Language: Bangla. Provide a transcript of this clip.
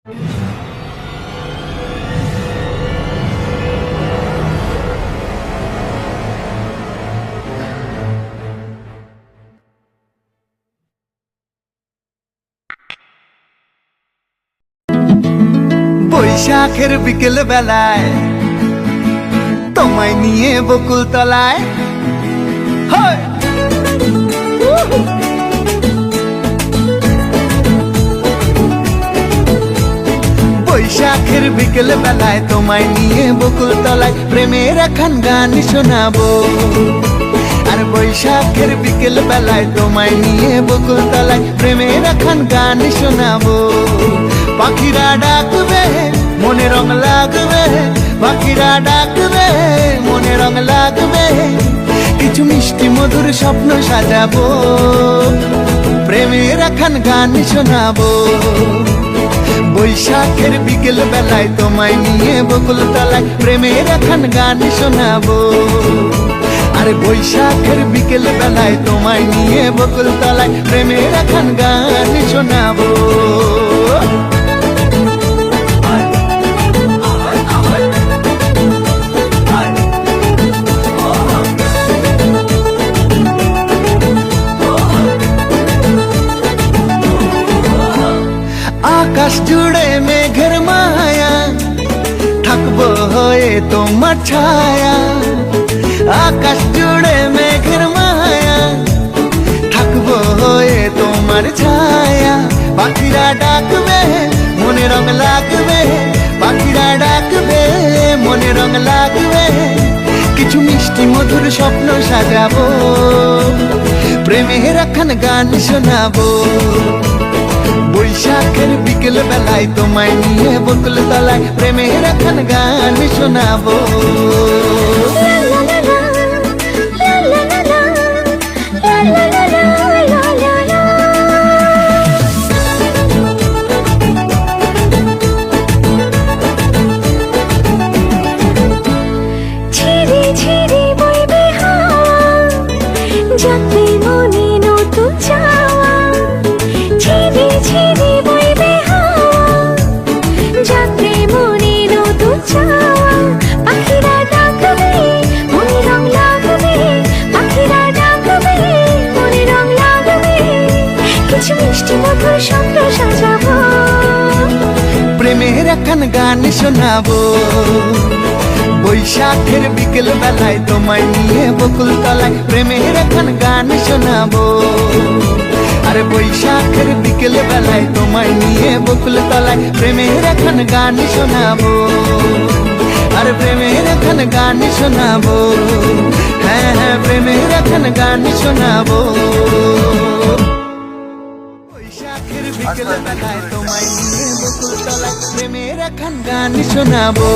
বৈশাখের বিকেল বেলায় তোমায় নিয়ে বকুল তলায় বৈশাখের বিকেল বেলায় তোমায় নিয়ে বকুল তলায় প্রেমের এখন গান শোনাবো। আর বৈশাখের বিকেল বেলায় তোমায় নিয়ে বকুল তলায় প্রেমের এখন গান শোনাবো। পাখিরা ডাকবে মনে রং লাগবে, পাখিরা ডাকবে মনে রং লাগবে, কিছু মিষ্টি মধুর স্বপ্ন সাজাবো, প্রেমের এখন গান শোনাবো। বৈশাখের বিকেল বেলায় তোমায় নিয়ে বকুল তলায় প্রেমের এখন গান শোনাবো। আর বৈশাখের বিকেল বেলায় তোমায় নিয়ে বকুল তলায় প্রেমের এখন গান শোনাবো। আকাশ জুড়ে মেঘের মায়া, থাকবো হয়ে তোমার ছায়া। আকাশ জুড়ে মেঘের মায়া, থাকবো হয়ে তোমার ছায়া। পাখিরা ডাকবে মনে রং লাগবে, পাখিরা ডাকবে মনে রং লাগবে, কিছু মিষ্টি মধুর স্বপ্ন সাজাবো, প্রেমের এখন গান শোনাবো। বৈশাখের বিকেল বেলায় তোমায় নিয়ে বকুল তলায় প্রেমের এখন গান শোনাবো। প্রেমের এখন গান শোনাবো। বৈশাখের বিকেল বেলায় তোমায় নিয়ে বকুল তলায় প্রেমের এখন গান শোনাবো। আর বৈশাখের বিকেল বেলায় তোমায় নিয়ে বকুল তলায় প্রেমের এখন গান শোনাবো। আর প্রেমের এখন গান শোনাবো, হ্যাঁ হ্যাঁ প্রেমের এখন গান শোনাবো। বৈশাখের বিকেল বেলায় তোমায় নিয়ে বকুল তলায় প্রেমের এখন গান শোনাবো।